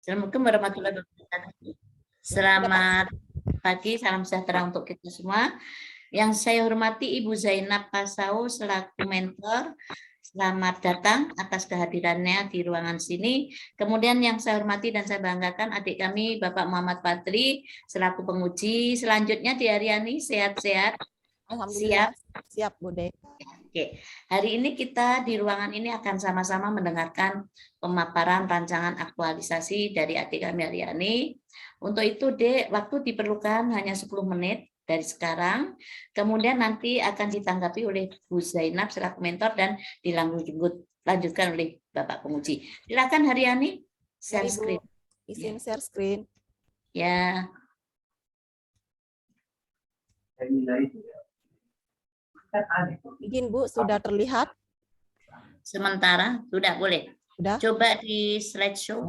Assalamualaikum warahmatullahi wabarakatuh. Selamat pagi, salam sejahtera untuk kita semua. Yang saya hormati Ibu Zainab Pasau selaku mentor. Selamat datang atas kehadirannya di ruangan sini. Kemudian yang saya hormati dan saya banggakan adik kami Bapak Muhammad Fadli selaku penguji. Selanjutnya di Aryani, sehat-sehat. Alhamdulillah, Siap. siap Bude. Oke, hari ini kita di ruangan ini akan sama-sama mendengarkan pemaparan rancangan aktualisasi dari adik kami Aryani. Untuk itu, Dek, waktu diperlukan hanya 10 menit dari sekarang. Kemudian nanti akan ditanggapi oleh Bu Zainab selaku mentor dan dilanjutkan oleh Bapak penguji. Silakan Haryani, share screen. Izin share screen. Ya. Izin Bu, sudah terlihat? Sementara sudah boleh. Sudah. Coba di slideshow.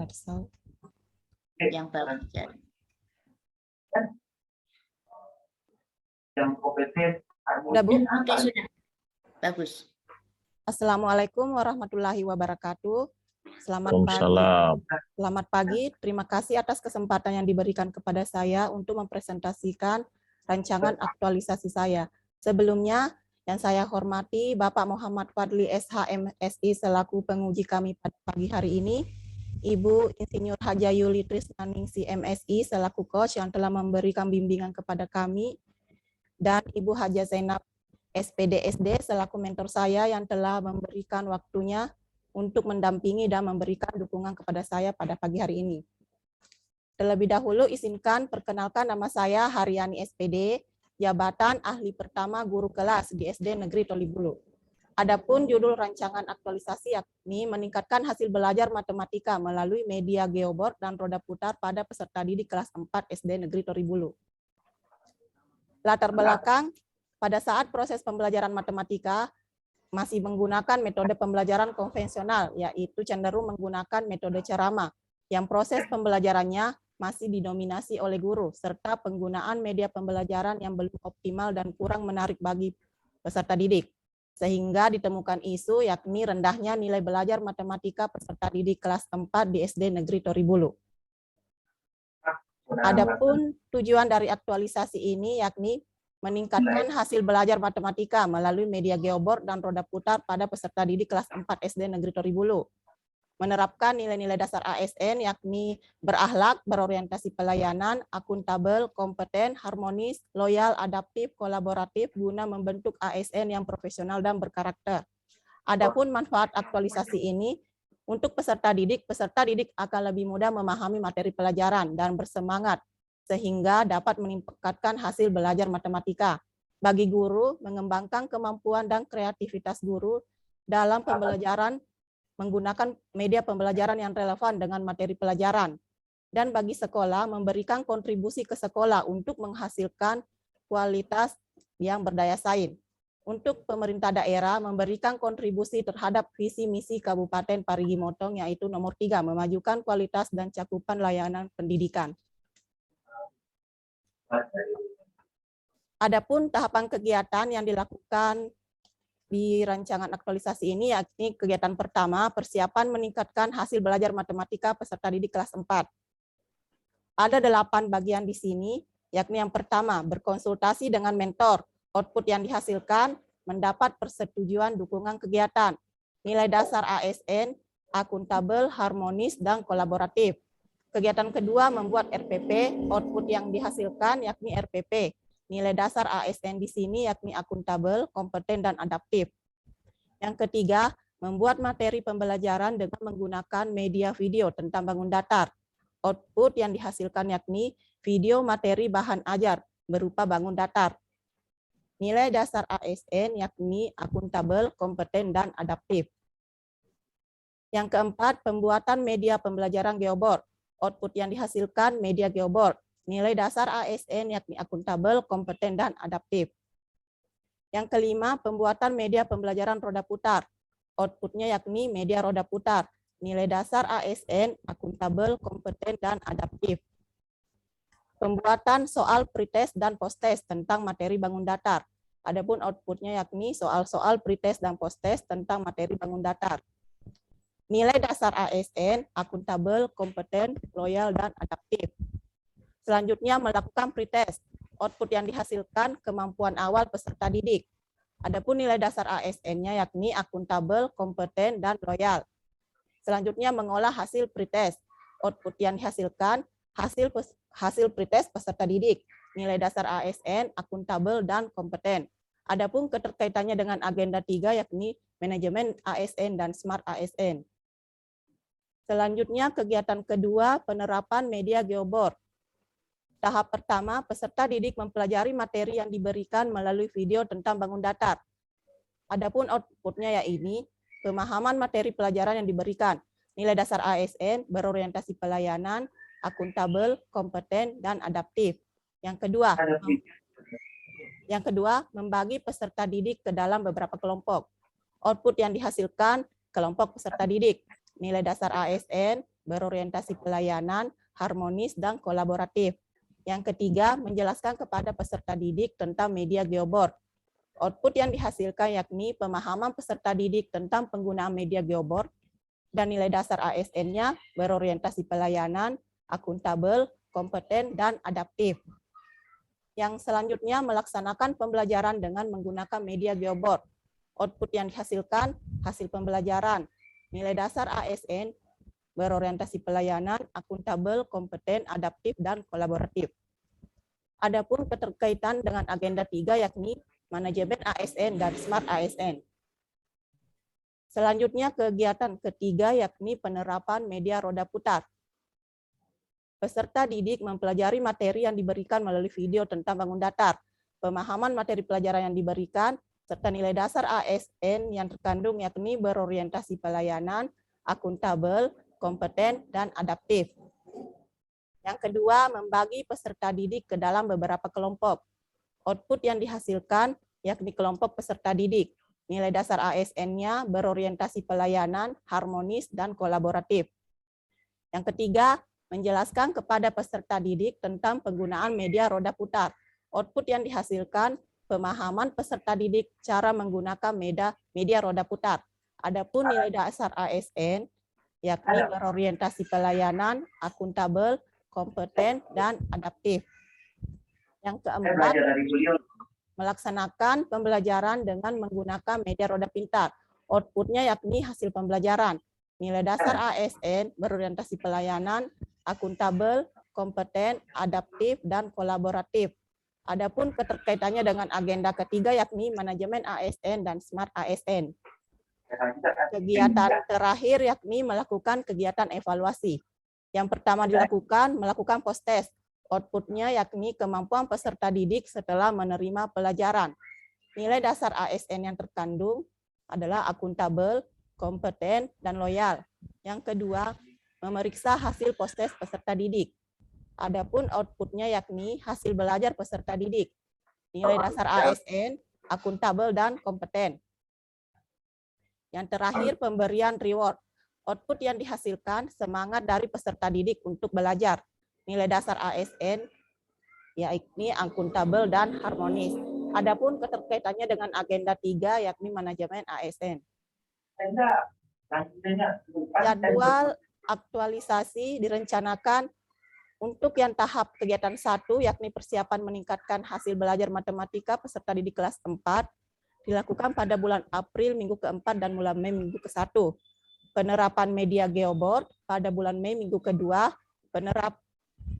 Yang baru jadi. Yang kompeten. Sudah Bu? Oke, sudah. Bagus. Assalamualaikum warahmatullahi wabarakatuh. Selamat pagi. Selamat pagi. Terima kasih atas kesempatan yang diberikan kepada saya untuk mempresentasikan rancangan aktualisasi saya. Sebelumnya, yang saya hormati Bapak Muhammad Fadli SHMSI selaku penguji kami pada pagi hari ini, Ibu Insinyur Haja Yuli Trisnaningsi MSI selaku coach yang telah memberikan bimbingan kepada kami, dan Ibu Haja Zainab SPDSD selaku mentor saya yang telah memberikan waktunya untuk mendampingi dan memberikan dukungan kepada saya pada pagi hari ini. Terlebih dahulu izinkan perkenalkan nama saya Haryani SPD, jabatan ahli pertama guru kelas di SD Negeri Tolibulu. Adapun judul rancangan aktualisasi yakni meningkatkan hasil belajar matematika melalui media geoboard dan roda putar pada peserta didik kelas 4 SD Negeri Tolibulu. Latar belakang, pada saat proses pembelajaran matematika masih menggunakan metode pembelajaran konvensional, yaitu cenderung menggunakan metode ceramah, yang proses pembelajarannya masih didominasi oleh guru, serta penggunaan media pembelajaran yang belum optimal dan kurang menarik bagi peserta didik. Sehingga ditemukan isu yakni rendahnya nilai belajar matematika peserta didik kelas 4 di SD Negeri Tolibulu. Adapun tujuan dari aktualisasi ini yakni meningkatkan hasil belajar matematika melalui media geoboard dan roda putar pada peserta didik kelas 4 SD Negeri Tolibulu. Menerapkan nilai-nilai dasar ASN yakni berakhlak, berorientasi pelayanan, akuntabel, kompeten, harmonis, loyal, adaptif, kolaboratif guna membentuk ASN yang profesional dan berkarakter. Adapun manfaat aktualisasi ini untuk peserta didik akan lebih mudah memahami materi pelajaran dan bersemangat sehingga dapat meningkatkan hasil belajar matematika. Bagi guru, mengembangkan kemampuan dan kreativitas guru dalam pembelajaran menggunakan media pembelajaran yang relevan dengan materi pelajaran. Dan bagi sekolah, memberikan kontribusi ke sekolah untuk menghasilkan kualitas yang berdaya saing. Untuk pemerintah daerah, memberikan kontribusi terhadap visi misi Kabupaten Parigi Motong, yaitu nomor 3, memajukan kualitas dan cakupan layanan pendidikan. Adapun tahapan kegiatan yang dilakukan di rancangan aktualisasi ini yakni kegiatan pertama, persiapan meningkatkan hasil belajar matematika peserta didik kelas 4. Ada 8 bagian di sini, yakni yang pertama, berkonsultasi dengan mentor. Output yang dihasilkan mendapat persetujuan dukungan kegiatan. Nilai dasar ASN, akuntabel, harmonis, dan kolaboratif. Kegiatan kedua, membuat RPP. Output yang dihasilkan yakni RPP. Nilai dasar ASN di sini yakni akuntabel, kompeten, dan adaptif. Yang ketiga, membuat materi pembelajaran dengan menggunakan media video tentang bangun datar. Output yang dihasilkan yakni video materi bahan ajar berupa bangun datar. Nilai dasar ASN yakni akuntabel, kompeten, dan adaptif. Yang keempat, pembuatan media pembelajaran geoboard. Output yang dihasilkan media geoboard. Nilai dasar ASN yakni akuntabel, kompeten, dan adaptif. Yang kelima, pembuatan media pembelajaran roda putar. Outputnya yakni media roda putar. Nilai dasar ASN, akuntabel, kompeten, dan adaptif. Pembuatan soal pretest dan posttest tentang materi bangun datar. Adapun outputnya yakni soal-soal pretest dan posttest tentang materi bangun datar. Nilai dasar ASN, akuntabel, kompeten, loyal, dan adaptif. Selanjutnya melakukan pretest. Output yang dihasilkan kemampuan awal peserta didik. Adapun nilai dasar ASN-nya yakni akuntabel, kompeten, dan loyal. Selanjutnya mengolah hasil pretest. Output yang dihasilkan hasil pretest peserta didik. Nilai dasar ASN, akuntabel, dan kompeten. Adapun keterkaitannya dengan agenda 3 yakni manajemen ASN dan smart ASN. Selanjutnya kegiatan kedua, penerapan media geoboard. Tahap pertama, peserta didik mempelajari materi yang diberikan melalui video tentang bangun datar. Adapun outputnya yakni pemahaman materi pelajaran yang diberikan, nilai dasar ASN, berorientasi pelayanan, akuntabel, kompeten, dan adaptif. Yang kedua, membagi peserta didik ke dalam beberapa kelompok. Output yang dihasilkan kelompok peserta didik, nilai dasar ASN, berorientasi pelayanan, harmonis, dan kolaboratif. Yang ketiga, menjelaskan kepada peserta didik tentang media geoboard. Output yang dihasilkan yakni pemahaman peserta didik tentang penggunaan media geoboard dan nilai dasar ASN-nya berorientasi pelayanan, akuntabel, kompeten, dan adaptif. Yang selanjutnya melaksanakan pembelajaran dengan menggunakan media geoboard. Output yang dihasilkan hasil pembelajaran, nilai dasar ASN berorientasi pelayanan, akuntabel, kompeten, adaptif, dan kolaboratif. Adapun keterkaitan dengan agenda 3 yakni manajemen ASN dan smart ASN. Selanjutnya kegiatan ketiga yakni penerapan media roda putar. Peserta didik mempelajari materi yang diberikan melalui video tentang bangun datar, pemahaman materi pelajaran yang diberikan, serta nilai dasar ASN yang terkandung yakni berorientasi pelayanan, akuntabel, kompeten, dan adaptif. Yang kedua, membagi peserta didik ke dalam beberapa kelompok. Output yang dihasilkan yakni kelompok peserta didik. Nilai dasar ASN-nya berorientasi pelayanan, harmonis, dan kolaboratif. Yang ketiga, menjelaskan kepada peserta didik tentang penggunaan media roda putar. Output yang dihasilkan pemahaman peserta didik cara menggunakan media roda putar. Adapun nilai dasar ASN yakni berorientasi pelayanan, akuntabel, kompeten, dan adaptif. Yang keempat, melaksanakan pembelajaran dengan menggunakan media roda pintar. Outputnya yakni hasil pembelajaran. Nilai dasar ASN berorientasi pelayanan, akuntabel, kompeten, adaptif, dan kolaboratif. Adapun keterkaitannya dengan agenda ketiga yakni manajemen ASN dan smart ASN. Kegiatan terakhir yakni melakukan kegiatan evaluasi. Yang pertama melakukan post-test. Outputnya yakni kemampuan peserta didik setelah menerima pelajaran. Nilai dasar ASN yang terkandung adalah akuntabel, kompeten, dan loyal. Yang kedua, memeriksa hasil post-test peserta didik. Adapun outputnya yakni hasil belajar peserta didik. Nilai dasar ASN, akuntabel, dan kompeten. Yang terakhir, pemberian reward. Output yang dihasilkan semangat dari peserta didik untuk belajar. Nilai dasar ASN yakni akuntabel dan harmonis. Adapun keterkaitannya dengan agenda 3 yakni manajemen ASN. Jadwal aktualisasi direncanakan untuk yang tahap kegiatan 1 yakni persiapan meningkatkan hasil belajar matematika peserta didik kelas 4 dilakukan pada bulan April minggu ke-4 dan bulan Mei minggu ke-1. Penerapan media geoboard pada bulan Mei minggu ke-2,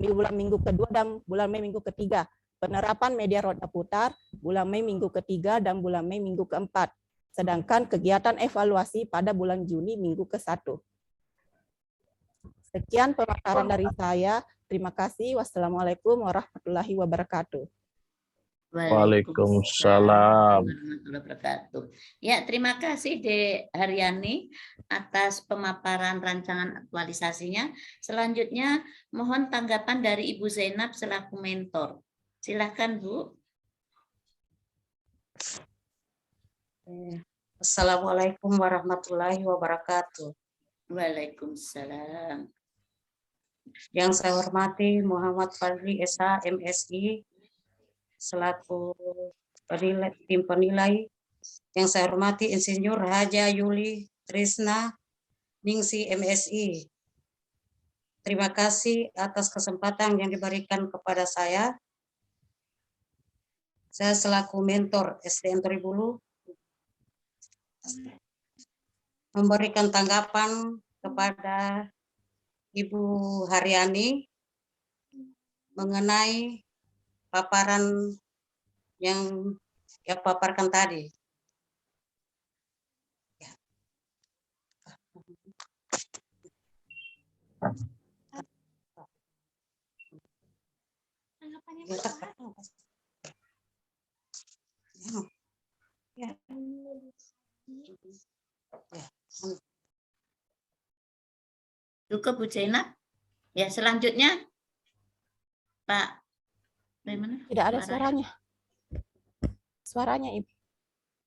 bulan minggu ke-2 dan bulan Mei minggu ke-3. Penerapan media roda putar bulan Mei minggu ke-3 dan bulan Mei minggu ke-4. Sedangkan kegiatan evaluasi pada bulan Juni minggu ke-1. Sekian pemaparan dari saya. Terima kasih. Wassalamualaikum warahmatullahi wabarakatuh. Waalaikumsalam warahmatullahi wabarakatuh. Ya, terima kasih Dek Haryani atas pemaparan rancangan aktualisasinya. Selanjutnya mohon tanggapan dari Ibu Zainab selaku mentor. Silakan Bu. Assalamualaikum warahmatullahi wabarakatuh. Waalaikumsalam. Yang saya hormati Muhammad Fadli Esa, MSI, selaku tim penilai. Yang saya hormati Insinyur Haja Yuli Trisna, Ningsi MSI. Terima kasih atas kesempatan yang diberikan kepada saya. Saya selaku mentor SDM Tribulu memberikan tanggapan kepada Ibu Haryani mengenai paparan yang ia paparkan tadi. Cukup Bu Zainab. Ya, selanjutnya Pak bagaimana? Tidak ada Suara? suaranya. Suaranya, Ibu.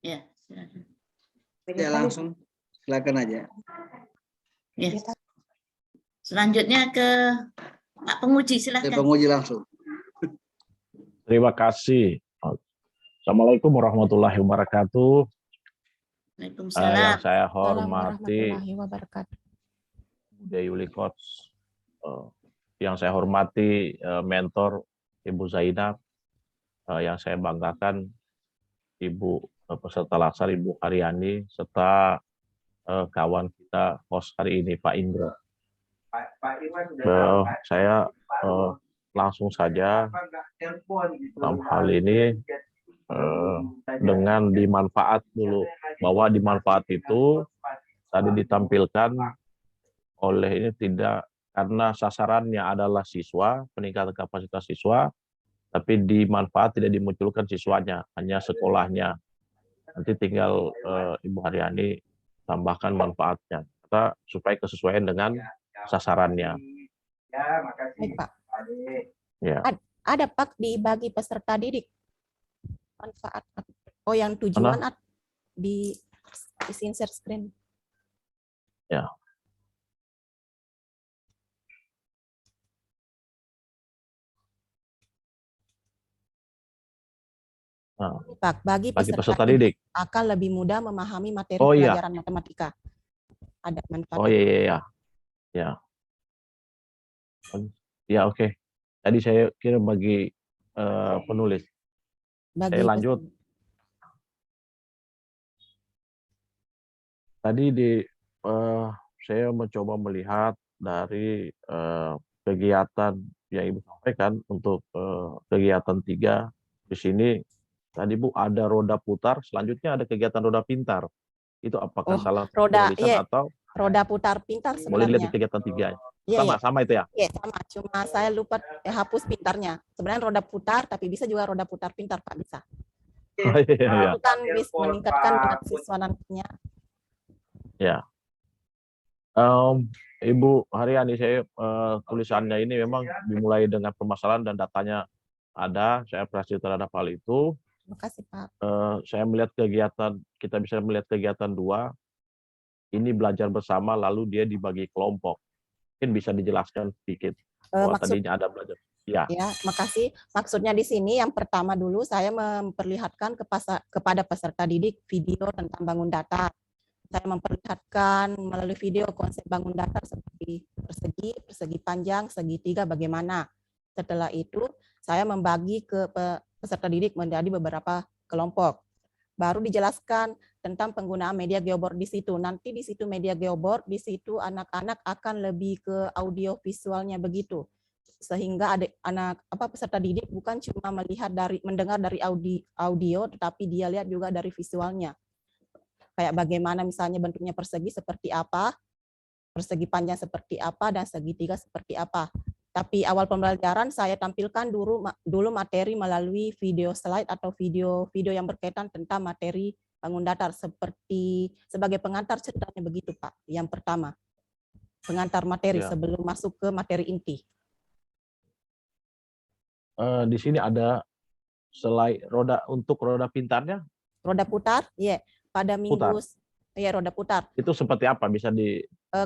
Ya, silakan. Ya langsung, silakan aja. Ya. Selanjutnya ke Pak Penguji, Saya silakan. penguji langsung. Terima kasih. Assalamualaikum warahmatullahi wabarakatuh. Waalaikumsalam. Yang saya Assalamualaikum hormati warahmatullahi wabarakatuh. Bude Yuli Coach, yang saya hormati mentor Ibu Zainab, yang saya banggakan Ibu peserta laksar Ibu Haryani, serta kawan kita host hari ini Pak Indro. Saya langsung saja dalam hal ini dengan dimanfaat dulu, bahwa dimanfaat itu tadi ditampilkan oleh ini tidak karena sasarannya adalah siswa, peningkatan kapasitas siswa, tapi dimanfaat tidak dimunculkan siswanya, hanya sekolahnya. Nanti tinggal Ibu Haryani tambahkan manfaatnya, supaya kesesuaian dengan sasarannya. Baik, Pak. Ya. Ada Pak dibagi peserta didik. Manfaat. Oh, yang tujuan di share screen. Ya. Nah, Pak, bagi peserta didik akan lebih mudah memahami materi iya. pelajaran matematika. Ada manfaat. Oh iya. Ya. Ya, oke. Tadi saya kira bagi penulis. Saya lanjut. Tadi saya mencoba melihat dari kegiatan yang Ibu sampaikan untuk kegiatan 3 di sini. Tadi Bu ada roda putar, selanjutnya ada kegiatan roda pintar. Itu apakah salah penulisan atau roda putar pintar sebenarnya? Boleh dilihat di kegiatan 3. Sama itu ya? Iya, sama. Cuma saya lupa hapus pintarnya. Sebenarnya roda putar, tapi bisa juga roda putar pintar, Pak, bisa. Oh, iya. Itu kan bisa meningkatkan minat siswa nantinya. Ya. Ibu Haryani, saya tulisannya ini memang dimulai dengan permasalahan dan datanya ada. Saya apresiasi terhadap hal itu. Terima kasih, Pak. Saya melihat kegiatan, kita bisa melihat kegiatan 2. Ini belajar bersama, lalu dia dibagi kelompok. Mungkin bisa dijelaskan sedikit. Tadinya ada belajar. Ya, makasih. Maksudnya di sini yang pertama dulu saya memperlihatkan kepada peserta didik video tentang bangun datar. Saya memperlihatkan melalui video konsep bangun datar seperti persegi panjang, segitiga bagaimana. Setelah itu saya membagi ke peserta didik menjadi beberapa kelompok. Baru dijelaskan tentang penggunaan media geoboard di situ. Nanti di situ media geoboard, di situ anak-anak akan lebih ke audio visualnya begitu. Sehingga peserta didik bukan cuma mendengar dari audio, tetapi dia lihat juga dari visualnya. Kayak bagaimana misalnya bentuknya persegi seperti apa, persegi panjang seperti apa, dan segitiga seperti apa. Tapi awal pembelajaran saya tampilkan dulu materi melalui video slide atau video yang berkaitan tentang materi bangun datar sebagai pengantar ceritanya begitu, Pak. Yang pertama, pengantar materi sebelum masuk ke materi inti. Di sini ada slide untuk roda pintarnya. Roda putar, pada minggu roda putar. Itu seperti apa, bisa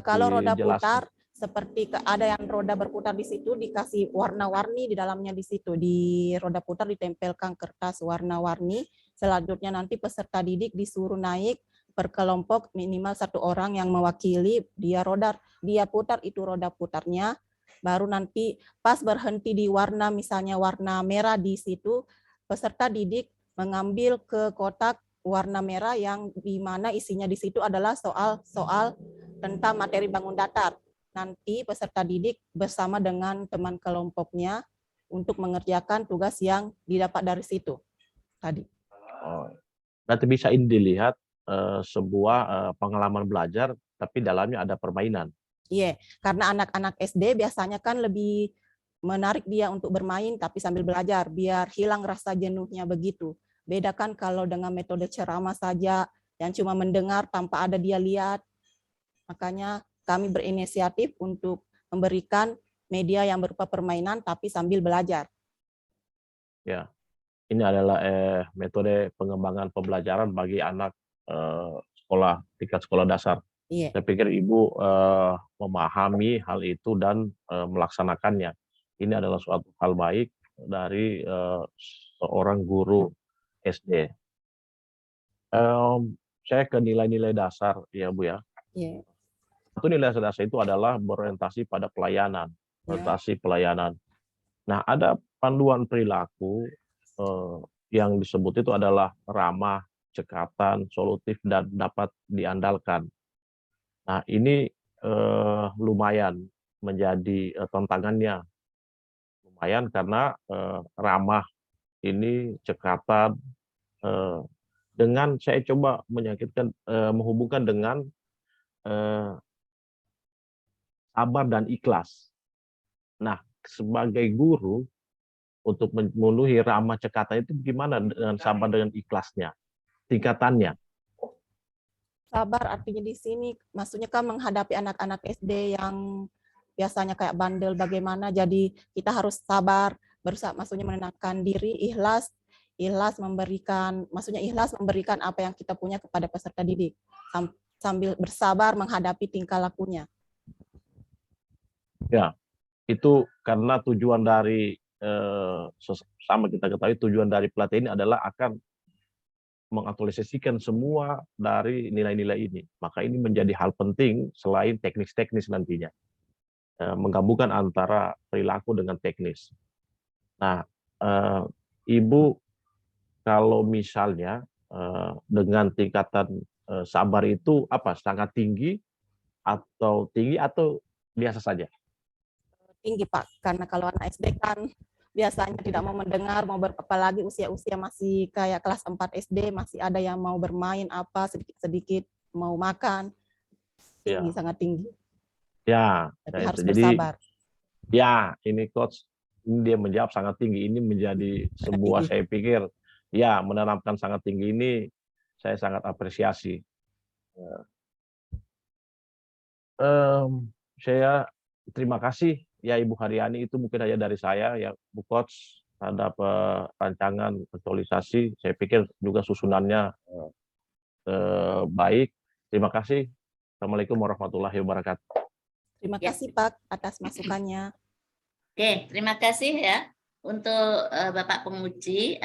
kalau roda dijelaskan? putar seperti ada yang roda berputar di situ, dikasih warna-warni di dalamnya di situ. Di roda putar ditempelkan kertas warna-warni. Selanjutnya nanti peserta didik disuruh naik per kelompok minimal 1 orang yang mewakili, dia putar itu roda putarnya, baru nanti pas berhenti di warna, misalnya warna merah di situ, peserta didik mengambil ke kotak warna merah yang di mana isinya di situ adalah soal-soal tentang materi bangun datar. Nanti peserta didik bersama dengan teman kelompoknya untuk mengerjakan tugas yang didapat dari situ tadi. Oh, nanti bisa ini dilihat sebuah pengalaman belajar, tapi dalamnya ada permainan. Iya, karena anak-anak SD biasanya kan lebih menarik dia untuk bermain tapi sambil belajar, biar hilang rasa jenuhnya begitu. Beda kan kalau dengan metode ceramah saja, yang cuma mendengar tanpa ada dia lihat. Makanya kami berinisiatif untuk memberikan media yang berupa permainan tapi sambil belajar. Ya, ini adalah metode pengembangan pembelajaran bagi anak tingkat sekolah dasar. Iya. Saya pikir Ibu memahami hal itu dan melaksanakannya. Ini adalah suatu hal baik dari seorang guru SD. Saya ke nilai-nilai dasar ya Bu ya. Iya. Itu nilai dasar itu adalah berorientasi pada pelayanan, orientasi pelayanan. Nah, ada panduan perilaku yang disebut itu adalah ramah, cekatan, solutif, dan dapat diandalkan. Nah, ini lumayan menjadi tantangannya. Lumayan karena ramah ini, cekatan, dengan saya coba menghubungkan dengan sabar dan ikhlas. Nah, sebagai guru, untuk memenuhi ramah cekatan itu gimana dengan sabar dengan ikhlasnya, tingkatannya? Sabar artinya di sini maksudnya kan menghadapi anak-anak SD yang biasanya kayak bandel bagaimana, jadi kita harus sabar, berusaha maksudnya menenangkan diri, ikhlas memberikan apa yang kita punya kepada peserta didik sambil bersabar menghadapi tingkah lakunya. Ya, itu karena tujuan dari sama kita ketahui tujuan dari pelatihan ini adalah akan mengaktualisasikan semua dari nilai-nilai ini. Maka ini menjadi hal penting selain teknis-teknis nantinya. Menggabungkan antara perilaku dengan teknis. Nah, Ibu kalau misalnya dengan tingkatan sabar itu apa? Sangat tinggi atau biasa saja? Tinggi Pak, karena kalau anak SD kan biasanya tidak mau mendengar, apalagi usia-usia masih kayak kelas 4 SD, masih ada yang mau bermain apa sedikit-sedikit, mau makan, tinggi, sangat tinggi. Ya, tapi harus bersabar. Ya, ini coach, ini dia menjawab sangat tinggi, ini menjadi sebuah saya pikir, ya menanamkan sangat tinggi ini, saya sangat apresiasi. Saya terima kasih ya Ibu Haryani, itu mungkin aja dari saya ya Bu Coach terhadap rancangan aktualisasi. Saya pikir juga susunannya baik. Terima kasih. Assalamualaikum warahmatullahi wabarakatuh. Terima kasih Pak atas masukannya. Oke, terima kasih ya untuk Bapak penguji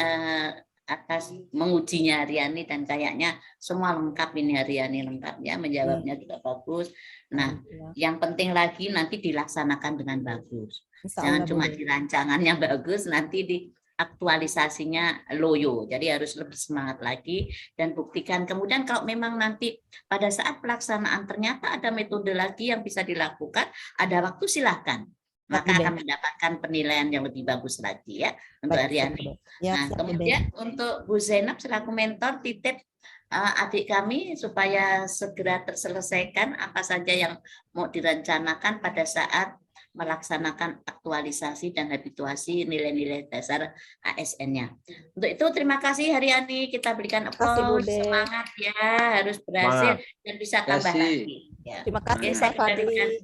atas mengujinya Haryani, dan kayaknya semua lengkap ini Haryani, lengkap ya, menjawabnya juga bagus. Nah, yang penting lagi nanti dilaksanakan dengan bagus. Jangan cuma di rancangannya bagus, nanti di aktualisasinya loyo. Jadi harus lebih semangat lagi dan buktikan. Kemudian kalau memang nanti pada saat pelaksanaan ternyata ada metode lagi yang bisa dilakukan, ada waktu silahkan. Maka akan mendapatkan penilaian yang lebih bagus lagi ya untuk Haryani. Nah, kemudian untuk Bu Zainab selaku mentor, titip adik kami supaya segera terselesaikan apa saja yang mau direncanakan pada saat melaksanakan aktualisasi dan habituasi nilai-nilai dasar ASN-nya. Untuk itu terima kasih Haryani, kita berikan aplaus, semangat ya, harus berhasil dan bisa tambah lagi. Ya. Terima kasih Pak Fadli.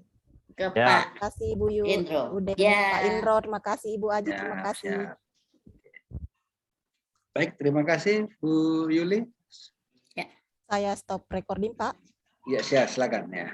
Ke Pak. Terima kasih Ibu Indro. Pak Indro, terima kasih Ibu Aji, terima kasih. Baik, terima kasih Bu Yuli. Saya stop recording Pak. Ya, silakan ya.